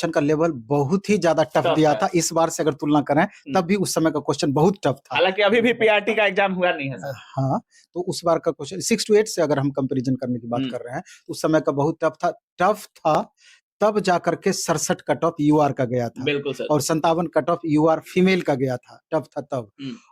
Question का level बहुत ही ज्यादा टफ टफ दिया है। था। इस बार से अगर तुलना करें तब भी उस समय का क्वेश्चन बहुत टफ था। हालांकि अभी भी पीआरटी का एग्जाम हुआ नहीं है सर। हाँ, तो उस बार का क्वेश्चन 6 to 8 से अगर हम कंपैरिजन करने की बात कर रहे हैं, उस समय का बहुत टफ था, तब जाकर के 67 कट ऑफ यूआर का गया था बिल्कुल सर। और 57 कट ऑफ यूआर फीमेल का गया था, टफ था तब।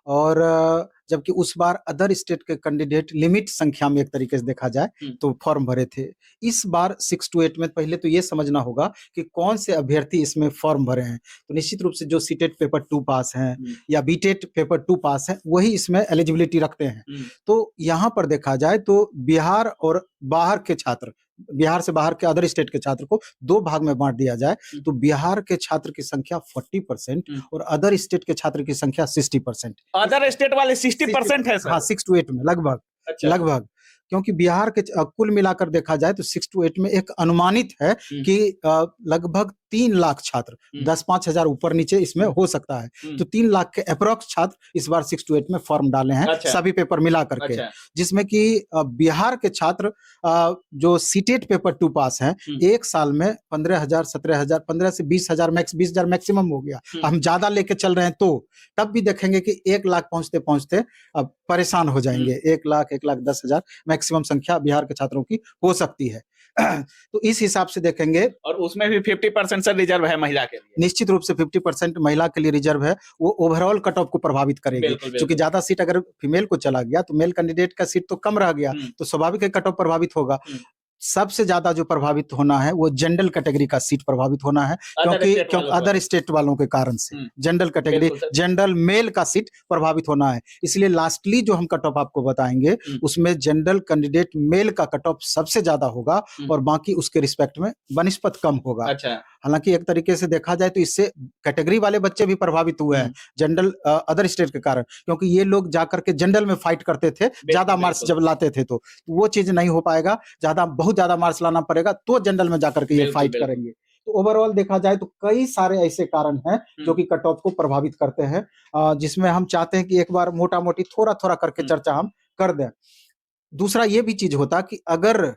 और जबकि उस बार अदर स्टेट के कैंडिडेट लिमिट संख्या में एक तरीके से देखा जाए तो फॉर्म भरे थे। इस बार 6 to 8 में पहले तो ये समझना होगा कि कौन से अभ्यर्थी इसमें फॉर्म भरे हैं। तो निश्चित रूप से जो सीटेट पेपर 2 पास हैं या बीटेट पेपर 2 पास हैं, वही इसमें एलिजिबिलिटी रखते हैं। तो यहाँ पर देखा जाए तो बिहार और बाहर के छात्र, बिहार से बाहर के अदर स्टेट के छात्र को 2 भाग में बांट दिया जाए तो बिहार के छात्र की संख्या 40% और अदर स्टेट के छात्र की संख्या 60%। अदर स्टेट वाले 60% है सर? हाँ, 6 to 8 में लगभग। अच्छा। लगभग, क्योंकि बिहार के कुल मिलाकर देखा जाए तो 6 to 8 में एक अनुमानित है कि लगभग 3 लाख छात्र, 10-5 हजार ऊपर नीचे इसमें हो सकता है। तो 3 लाख के अप्रोक्स छात्र इस बार 6 to 8 में फॉर्म डाले हैं। अच्छा। सभी पेपर मिला करके। अच्छा। जिसमें कि बिहार के छात्र जो सीटेट पेपर 2 पास हैं, एक साल में 15,000, 17,000, 15 से 20,000 20,000 मैक्सिमम हो गया। हम ज्यादा लेके चल रहे हैं तो तब भी देखेंगे कि 1 लाख पहुंचते पहुंचते अब परेशान हो जाएंगे। 1 लाख 1,10,000 मैक्सिमम संख्या बिहार के छात्रों की हो सकती है। तो इस हिसाब से देखेंगे, और उसमें भी 50% सर रिजर्व है महिला के लिए। निश्चित रूप से 50% महिला के लिए रिजर्व है। वो ओवरऑल कट ऑफ को प्रभावित करेगी, क्योंकि ज्यादा सीट अगर फीमेल को चला गया तो मेल कैंडिडेट का सीट तो कम रह गया, तो स्वाभाविक है कट ऑफ प्रभावित होगा। सबसे ज्यादा जो प्रभावित होना है वो जनरल कैटेगरी का सीट प्रभावित होना है, क्योंकि अदर स्टेट वालों के कारण से जनरल कैटेगरी, जनरल मेल का सीट प्रभावित होना है। इसलिए लास्टली जो हम कट ऑफ आपको बताएंगे उसमें जनरल कैंडिडेट मेल का कट ऑफ सबसे ज्यादा होगा और बाकी उसके रिस्पेक्ट में बनिस्पत कम होगा। अच्छा। हालांकि एक तरीके से देखा जाए तो इससे कैटेगरी वाले बच्चे भी प्रभावित हुए हैं जनरल अदर स्टेट के कारण, क्योंकि ये लोग जाकर के जनरल में फाइट करते थे, ज्यादा मार्क्स जब लाते थे तो वो चीज नहीं हो पाएगा। बहुत ज्यादा मार्क्स लाना पड़ेगा तो जनरल में जाकर के ये फाइट करेंगे। तो ओवरऑल देखा जाए तो कई सारे ऐसे कारण हैं जो कि कट ऑफ को प्रभावित करते हैं, जिसमें हम चाहते हैं कि एक बार मोटा मोटी थोड़ा थोड़ा करके चर्चा हम कर दें। दूसरा ये भी चीज होता कि अगर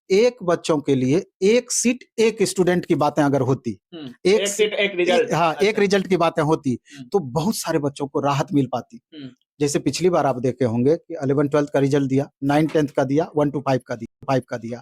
एक बच्चों के लिए एक सीट एक स्टूडेंट की बातें अगर होती, एक सीट एक रिजल्ट, हाँ एक रिजल्ट की बातें होती तो बहुत सारे बच्चों को राहत मिल पाती। जैसे पिछली बार आप देखे होंगे कि 11-12 का रिजल्ट दिया, 9-10 का दिया, 1 to 5 का दिया,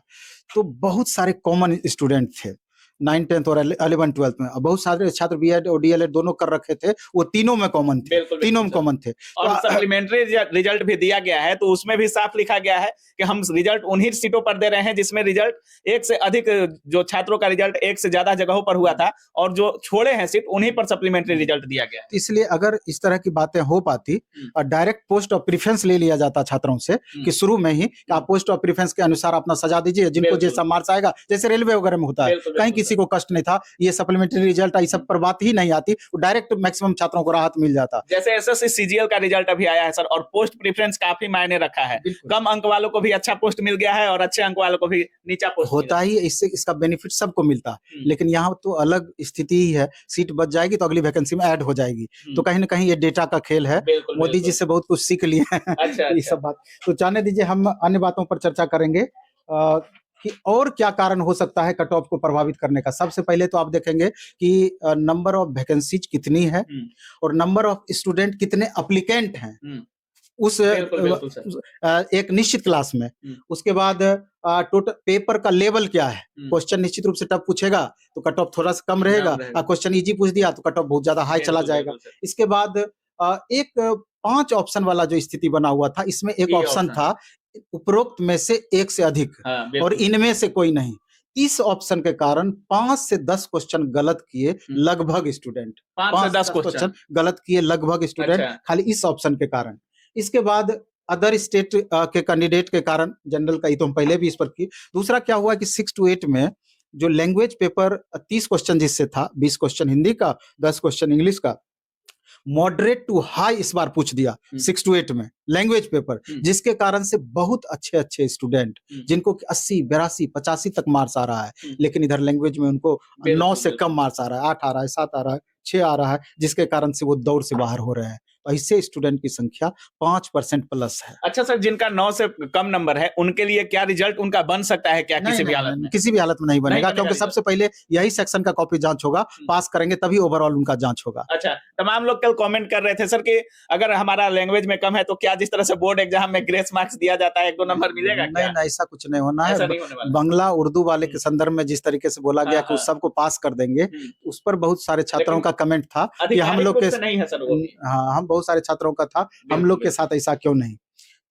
तो बहुत सारे कॉमन स्टूडेंट थे 9-10 और 11-12 में। बहुत सारे छात्र बीएड और डीएलएड दोनों कर रखे थे, वो तीनों में कॉमन थे, तीनों में कॉमन थे। और सप्लीमेंट्री रिजल्ट भी दिया गया है तो उसमें भी साफ लिखा गया है कि हम रिजल्ट उन्हीं सीटों पर दे रहे हैं जिसमें रिजल्ट एक से अधिक, जो छात्रों का रिजल्ट एक से ज्यादा जगहों पर हुआ था और जो छोड़े हैं सीट उन्हीं पर सप्लीमेंट्री रिजल्ट दिया गया है। इसलिए अगर इस तरह की बातें हो पाती और डायरेक्ट पोस्ट ऑफ प्रेफरेंस ले लिया जाता छात्रों से कि शुरू में ही आप पोस्ट ऑफ प्रेफरेंस के अनुसार अपना सजा दीजिए, जिनको जैसा मार्क्स आएगा, जैसे रेलवे वगैरह में होता है, कहीं किसी को कष्ट नहीं था, ये सप्लीमेंट्री रिजल्ट आई सब पर बात ही नहीं आती, डायरेक्ट मैक्सिमम छात्रों को राहत मिल जाता। जैसे एसएससी सीजीएल का रिजल्ट अभी आया है सर, और पोस्ट प्रेफरेंस काफी मायने रखा है। कम अंक वालों को भी अच्छा पोस्ट मिल गया है और अच्छे अंक वालों को भी नीचा पोस्ट होता ही, इससे इसका बेनिफिट सबको मिलता है। लेकिन यहाँ तो अलग स्थिति ही है, सीट बच जाएगी तो अगली वैकेंसी में ऐड हो जाएगी। तो कहीं ना कहीं ये डेटा का खेल है। मोदी जी से बहुत कुछ सीख लिए हैं। अच्छा, ये सब बात तो जाने दीजिए, हम अन्य बातों पर चर्चा करेंगे कि और क्या कारण हो सकता है कट ऑफ को प्रभावित करने का। सबसे पहले तो आप देखेंगे कि नंबर ऑफ वैकेंसीज कितनी है और नंबर ऑफ स्टूडेंट कितने एप्लीकेंट हैं उस एक निश्चित क्लास में। उसके बाद टोटल पेपर का लेवल क्या है, क्वेश्चन निश्चित रूप से टफ पूछेगा तो कट ऑफ थोड़ा सा कम रहेगा, क्वेश्चन इजी पूछ दिया तो कट ऑफ बहुत ज्यादा हाई चला जाएगा। इसके बाद एक 5 ऑप्शन वाला जो स्थिति बना हुआ था, इसमें एक ऑप्शन था उपरोक्त में से एक से अधिक और इनमें से कोई नहीं। इस ऑप्शन के कारण 5 से 10 क्वेश्चन गलत किए लगभग स्टूडेंट, 5 से 10 क्वेश्चन गलत किए लगभग स्टूडेंट, खाली इस ऑप्शन के कारण। इसके बाद अदर स्टेट के कैंडिडेट के कारण, जनरल का ही तो हम पहले भी इस पर किए। दूसरा क्या हुआ कि 6 to 8 में जो लैंग्वेज पेपर 30 क्वेश्चन जिससे था, 20 क्वेश्चन हिंदी का, 10 क्वेश्चन इंग्लिश का, मॉडरेट टू हाई इस बार पूछ दिया 6 to 8 में लैंग्वेज पेपर, जिसके कारण से बहुत अच्छे स्टूडेंट जिनको 80, 82, 85 तक मार्क्स आ रहा है, लेकिन इधर लैंग्वेज में उनको 9 से कम मार्क्स आ रहा है, 8 आ रहा है, 7 आ रहा है, 6 आ रहा है, जिसके कारण से वो दौड़ से बाहर हो रहे हैं। तो ऐसे स्टूडेंट की संख्या 5% प्लस है। अच्छा सर, जिनका 9 से कम नंबर है उनके लिए क्या रिजल्ट उनका बन सकता है क्या किसी भी हालत में? किसी भी हालत में नहीं बनेगा, क्योंकि result। सबसे पहले यही सेक्शन का कॉपी जांच होगा, पास करेंगे तभी ओवरऑल उनका जांच होगा। अच्छा, तमाम लोग कल कमेंट कर रहे थे सर कि अगर हमारा लैंग्वेज में कम है तो क्या जिस तरह से बोर्ड एग्जाम में ग्रेस मार्क्स दिया जाता है 1-2 नंबर मिलेगा क्या? नहीं, ऐसा कुछ नहीं होना है। ऐसा नहीं होने वाला। बंगला उर्दू वाले के संदर्भ में जिस तरीके से बोला गया कि उस सबको पास कर देंगे, उस पर बहुत सारे छात्रों का कमेंट था कि हम लोग के नहीं है सर वो भी। हाँ, हम बहुत सारे छात्रों का था, हम लोग के साथ ऐसा क्यों नहीं?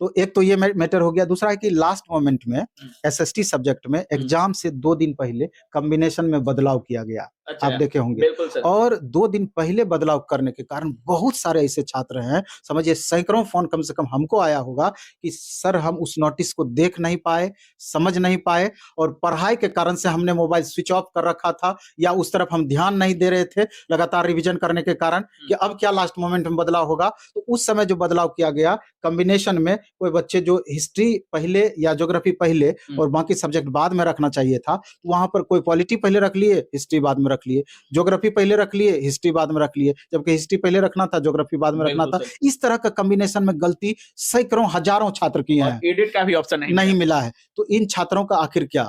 तो एक तो ये मैटर हो गया। दूसरा है कि लास्ट मोमेंट में एसएसटी सब्जेक्ट में एग्जाम से 2 दिन पहले कॉम्बिनेशन में बदलाव किया गया। अच्छा, आप देखे होंगे। बिल्कुल सर। और 2 दिन पहले बदलाव करने के कारण बहुत सारे ऐसे छात्र हैं, समझिए सैकड़ों फोन कम से कम हमको आया होगा कि सर हम उस नोटिस को देख नहीं पाए, समझ नहीं पाए, और पढ़ाई के कारण से हमने मोबाइल स्विच ऑफ कर रखा था या उस तरफ हम ध्यान नहीं दे रहे थे लगातार रिवीजन करने के कारण कि अब क्या लास्ट मोमेंट में बदलाव होगा। तो उस समय जो बदलाव किया गया कॉम्बिनेशन में, कोई बच्चे जो हिस्ट्री पहले या ज्योग्राफी पहले और बाकी सब्जेक्ट बाद में रखना चाहिए था, तो वहां पर कोई पॉलिटी पहले रख लिए, हिस्ट्री बाद में रख लिए, ज्योग्राफी पहले रख लिए, हिस्ट्री बाद में रख लिए, जबकि हिस्ट्री पहले रखना था, ज्योग्राफी बाद में रखना था। इस तरह का कॉम्बिनेशन में गलती सैकड़ों हजारों छात्र किए हैं, एडिट का भी ऑप्शन नहीं मिला है। तो इन छात्रों का आखिर क्या,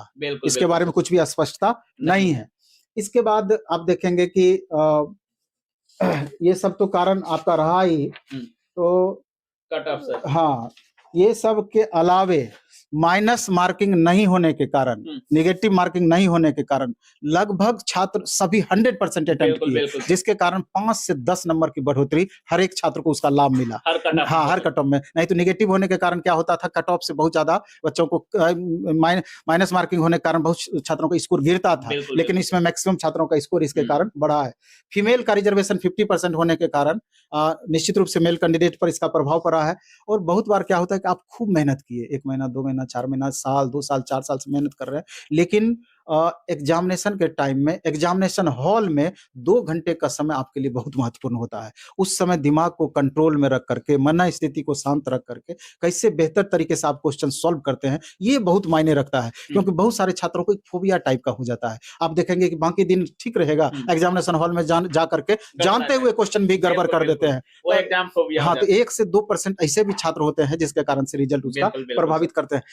इसके बारे में कुछ भी स्पष्टता नहीं है। इसके बाद आप देखेंगे कि ये सब तो कारण आपका रहा ही, तो कट ऑफ सर। हाँ, ये सब के अलावे माइनस मार्किंग नहीं होने के कारण, नेगेटिव मार्किंग नहीं होने के कारण लगभग छात्र सभी 100% अटेम्प्ट किए, जिसके कारण 5 से 10 नंबर की बढ़ोतरी हर एक छात्र को उसका लाभ मिला। हर कट ऑफ में। नहीं तो नेगेटिव होने के कारण क्या होता था, कट ऑफ से बहुत ज्यादा बच्चों को माइनस मार्किंग होने के कारण बहुत छात्रों का स्कोर गिरता था, लेकिन इसमें मैक्सिमम छात्रों का स्कोर इसके कारण बढ़ा है। फीमेल का रिजर्वेशन 50% होने के कारण निश्चित रूप से मेल कैंडिडेट पर इसका प्रभाव पड़ा है। और बहुत बार क्या होता है कि आप खूब मेहनत किए, 1 महीना, 2 महीना, 4 महीना, साल, 2 साल, 4 साल से मेहनत कर रहे हैं, लेकिन एग्जामिनेशन के टाइम में, एग्जामिनेशन हॉल में 2 घंटे का समय आपके लिए बहुत महत्वपूर्ण होता है। उस समय दिमाग को कंट्रोल में रख करके, मन स्थिति को शांत रख करके कैसे बेहतर तरीके से आप क्वेश्चन सॉल्व करते हैं, ये बहुत मायने रखता है। क्योंकि बहुत सारे छात्रों को एक फोबिया टाइप का हो जाता है। आप देखेंगे कि बाकी दिन ठीक रहेगा, एग्जामिनेशन हॉल में जा करके जानते हुए क्वेश्चन भी गड़बड़ कर देते हैं। वो एग्जाम फोबिया। हाँ, तो 1 से 2% ऐसे भी छात्र होते हैं जिसके कारण से रिजल्ट उसका प्रभावित करते हैं।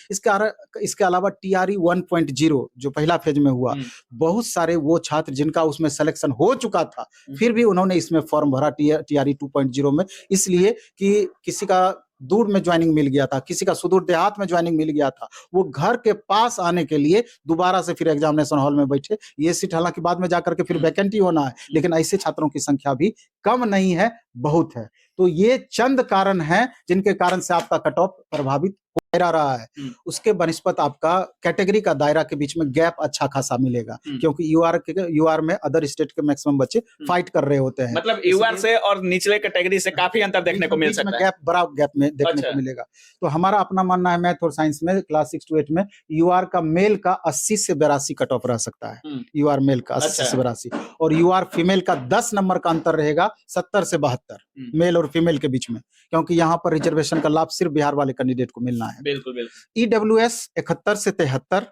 इसके अलावा TRE 1.0 जो पहला फेज में हुआ, बहुत सारे वो छात्र जिनका उसमें सिलेक्शन हो चुका था, फिर भी उन्होंने इसमें फॉर्म भरा TRE 2.0 में, इसलिए कि किसी का दूर में ज्वाइनिंग मिल गया था, किसी का सुदूर देहात में ज्वाइनिंग मिल गया था, वो घर के पास आने के लिए दोबारा से फिर एग्जामिनेशन हॉल में बैठे। ये सीट हालांकि बाद में जाकर के फिर वैकेंटी होना है, लेकिन ऐसे छात्रों की संख्या भी कम नहीं है, बहुत है। तो ये चंद कारण हैं जिनके कारण से आपका कट ऑफ प्रभावित हो रहा है। उसके बनिस्पत आपका कैटेगरी का दायरा के बीच में गैप अच्छा खासा मिलेगा, क्योंकि यूआर में अदर स्टेट के मैक्सिमम बच्चे फाइट कर रहे होते हैं। मतलब यूआर से और निचले कैटेगरी से काफी अंतर देखने को मिल सकता है, बड़ा गैप में देखने को मिलेगा। तो हमारा अपना मानना है, मैथ और साइंस में क्लास 6 to 8 में यूआर का मेल का 80 से 82 कट ऑफ रह सकता है। यूआर मेल का 80 से 82 और यूआर फीमेल का 10 नंबर का अंतर रहेगा 70 से 72 मेल और फीमेल के बीच में, क्योंकि यहाँ पर रिजर्वेशन का लाभ सिर्फ बिहार वाले कैंडिडेट को मिलना है। बिल्कुल बिल्कुल। EWS 71 से 73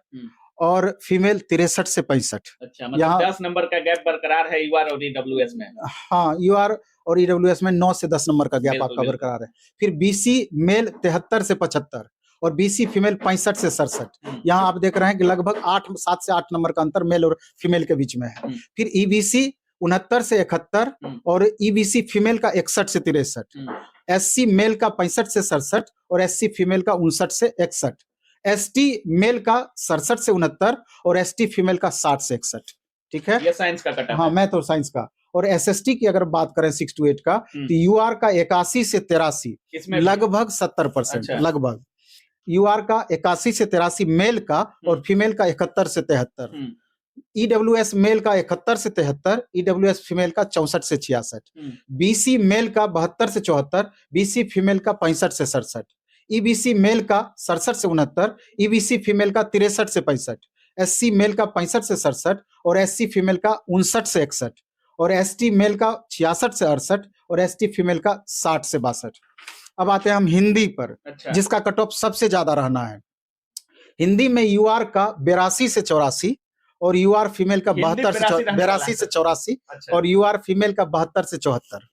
और फीमेल 63 से 65। अच्छा, मतलब 10 नंबर का गैप बरकरार है यूआर और EWS में। हाँ, यूआर और EWS में 9 से 10 नंबर का गैप आपका बरकरार है। फिर BC मेल 73 से 75 और BC फीमेल 65 से 67। यहाँ आप देख रहे हैं कि लगभग 7 से 8 नंबर का अंतर मेल और फीमेल के बीच में है। फिर EBC 69 से 71 और EBC फीमेल का 61 से 63। SC मेल का 65 से 67 और SC फीमेल का 59 से 61। ST मेल का 67 से 69 और ST फीमेल का 60 से 61। ठीक है, ये साइंस का कट ऑफ। हाँ, मैथ और साइंस का। और SST की अगर बात करें 6 to 8 का, तो यूआर का 81 से 83 लगभग 70%। लगभग यूआर का 81 से 83 मेल का और फीमेल का 71 से 73। EWS मेल का 71 से 73, EWS फीमेल का 64 से 66। BC मेल का 72 से 74, BC फीमेल का 65 से 67। EBC मेल का 67 से 69, EBC फीमेल का 63 से 65। SC मेल का 65 से 67 और SC फीमेल का 59 से 61 और ST मेल का 66 से 68 और ST फीमेल का 60 से 62। अब आते हैं हम हिंदी पर। अच्छा। जिसका कट ऑफ सबसे ज्यादा रहना है। हिंदी में यूआर का 82 से 84 और यूआर फीमेल का 82 से 84 और यूआर फीमेल का 72 से 74।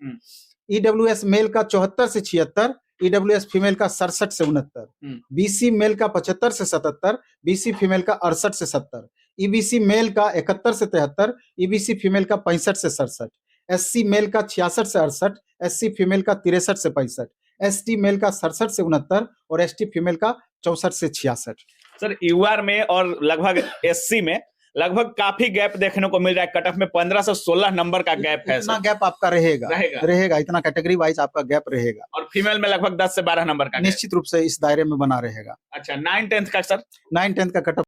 ईडब्ल्यूएस मेल का 74 से 76, ईडब्ल्यूएस फीमेल का 67 से 69, बीसी मेल का 75 से 77, बीसी फीमेल का 68 से 70, ईबीसी मेल का 71 से 73, ईबीसी फीमेल का 65 से 67, एससी मेल का 66 से 68, एससी फीमेल का 63 से 65, एसटी मेल का 67 से 69 और एसटी फीमेल का 64 से 66। सर यूआर में और लगभग एससी में लगभग काफी गैप देखने को मिल रहा है। कट ऑफ में 15 से 16 नंबर का गैप है। इतना गैप आपका रहेगा, इतना कैटेगरी वाइज आपका गैप रहेगा। और फीमेल में लगभग 10 से 12 नंबर का निश्चित रूप से इस दायरे में बना रहेगा। अच्छा, 9-10 का सर? 9-10 का कट ऑफ